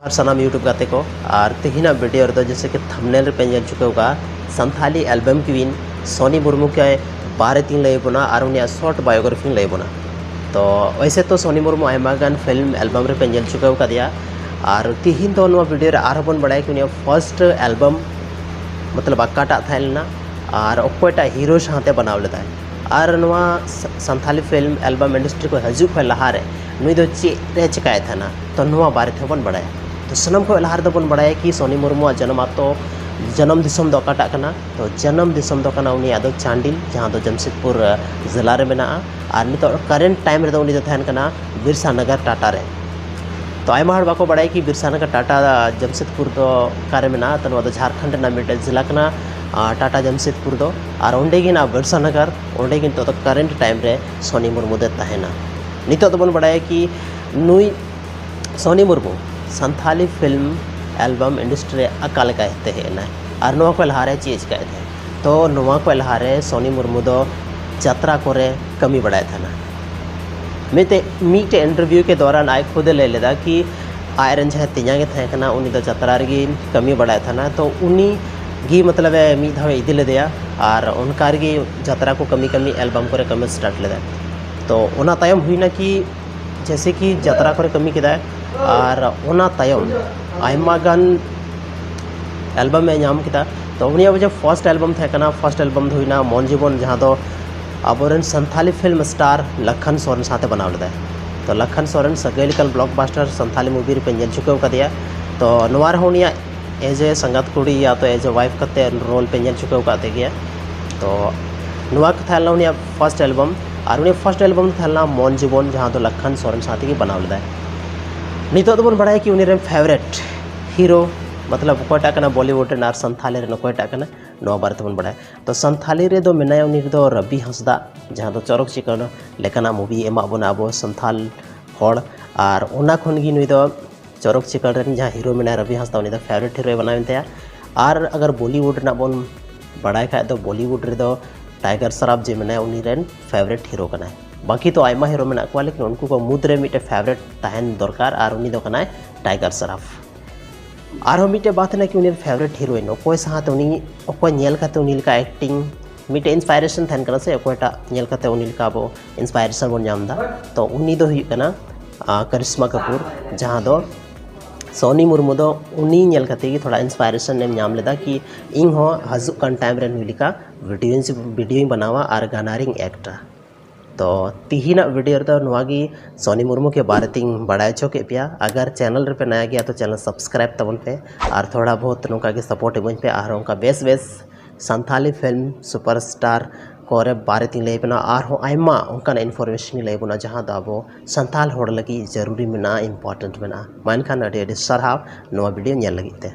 हर सनाम YouTube गाते को और तेहिना वीडियो रे जैसे कि थंबनेल पे नेल चुके होगा संथाली एल्बम क्वीन सोनी मुर्मू के बारे तीन लय बोना और उनिया शॉर्ट बायोग्राफी लय बोना। तो वैसे तो सोनी मुर्मू आयमा गान फिल्म एल्बम रे पे नेल चुके होगा दिया और तिहिन तो नो वीडियो रे आर बन बड़ाय कि उनिया फर्स्ट एल्बम मतलब अक्काटा थाइलना और ओकोटा हीरो साथे बनाव लेदा और नवा संथाली फिल्म एल्बम इंडस्ट्री को हजु खय लहारे नुई दो चे चिकाय थाना तो नवा बारे थे बन बड़ाय। तो सनम को लहार दबन बड़ाय कि सोनी मुर्मू जन्म तो जन्म दिसम दो काटा कना तो जन्म दिसम दो कना उनी आदो चांडिल जहां दो जमशेदपुर जिला रे मेना और नितो करेंट टाइम रे दो उनी दो थान कना बिरसा नगर टाटा रे। तो आयमा हर बाको बड़ाय कि बिरसा नगर टाटा जमशेदपुर दो कारे मेना तो नवा दो झारखंड ना मिडल जिला कना टाटा जमशेदपुर दो और ओंडे गी ना बिरसा नगर ओंडे गी तो करेंट टाइम रे सोनी मुर्मू दे तहना। नितो दबन बड़ाय कि नुई Soni Murmu Santali film album industry अकाल कहते हैं ना और नवा को लहारे चीज कहते हैं। तो नवा को लहारे सोनी मुर्मू दो यात्रा करे कमी बढ़ाया था ना मीटे इंटरव्यू के दौरान आय खुद ले लेदा कि आयरन जहाँ तीजा के थे ना उनी दो यात्रा रे कमी बढ़ाया था ना तो उनी गी मतलब मी धावे इदी लेदेया और उनका गी यात्रा को कमी कमी एल्बम करे कमी स्टार्ट लेदा। तो ओना तायम हुई ना कि जैसे कि यात्रा करे कमी किदा और ओना तायम आयमा गान एल्बम में नाम किदा। तो उनिया वजह फर्स्ट एल्बम थे कना फर्स्ट एल्बम हुईना मन जीवन जहाँ दो अबोरन संथाली फिल्म स्टार लखन सोरेन साथे बनाव लेदा। तो लखन सोरेन सगैलिकल ब्लॉकबस्टर संथाली मूवी रे पे नेल चुके का दिया। तो नवार होनिया एज ए संगत कुड़ी या तो एज ए वाइफ कते रोल पे नेल चुके का गया। तो नवा का थाला उनिया फर्स्ट एल्बम और उनिया फर्स्ट एल्बम थाला मन जीवन जहाँ दो लखन सोरेन साथे की बनाव लेदा। नितो तो बन बड़ाय कि उनी फेवरेट हीरो मतलब कोयटा कना बॉलीवुड रे संथाली रे कोयटा कना नो बारे तबन बड़ाय। तो संथाली रे दो मेनाय उनी दो रवि हंसदा जहाँ दो चरक चिकन लेकाना मूवी एमा बना अब संथाल हड़ और ओना खन गी नुई दो चरक चिकन रे जहाँ हीरो मेनाय रवि हंसदा उनी दो फेवरेट हीरो बनावन तया। और अगर बॉलीवुड ना बन बड़ाय खाय दो बॉलीवुड रे दो टाइगर श्रॉफ जे मेनाय उनी रेन फेवरेट हीरो कनाय। बाकी तो आयमा हीरो मेना को लेकिन उनको को मुद्रे मिटे फेवरेट तहन दरकार और उनी दो कनाय टाइगर श्रॉफ। और मिटे बात ना कि उनी फेवरेट हीरोइन अकोय साथ उनी अकोय नेल काते उनी का एक्टिंग मिटे इंस्पायरेशन थन कना से अकोयटा नेल काते उनी का बो इंस्पायरेशन बन जामदा। तो उनी दो हुई कना करिश्मा कपूर जहाँ दो सोनी मुर्मू दो उनी नेल काते की थोड़ा इंस्पायरेशन ने नाम लेदा कि इन हो हजु कन टाइम रे नुई का वीडियो बनावा और गानारिंग एक्टर। तो तिहिना वीडियो तो नवागी सोनी मुर्मू के बारे तीन बड़ाय चो के पिया। अगर चैनल रे पे नया गया तो चैनल सब्सक्राइब तबन पे और थोड़ा बहुत नौका के सपोर्ट बन पे और उनका बेस संथाली फिल्म सुपरस्टार कोरे बारे तीन ले बना और हो आयमा उनका इन्फॉर्मेशन ले बना जहाँ दाबो संथाल होड़ लगी जरूरी मेना इंपॉर्टेंट मेना मानखान अडी अडी सरहाव नवा वीडियो नेल लगी ते।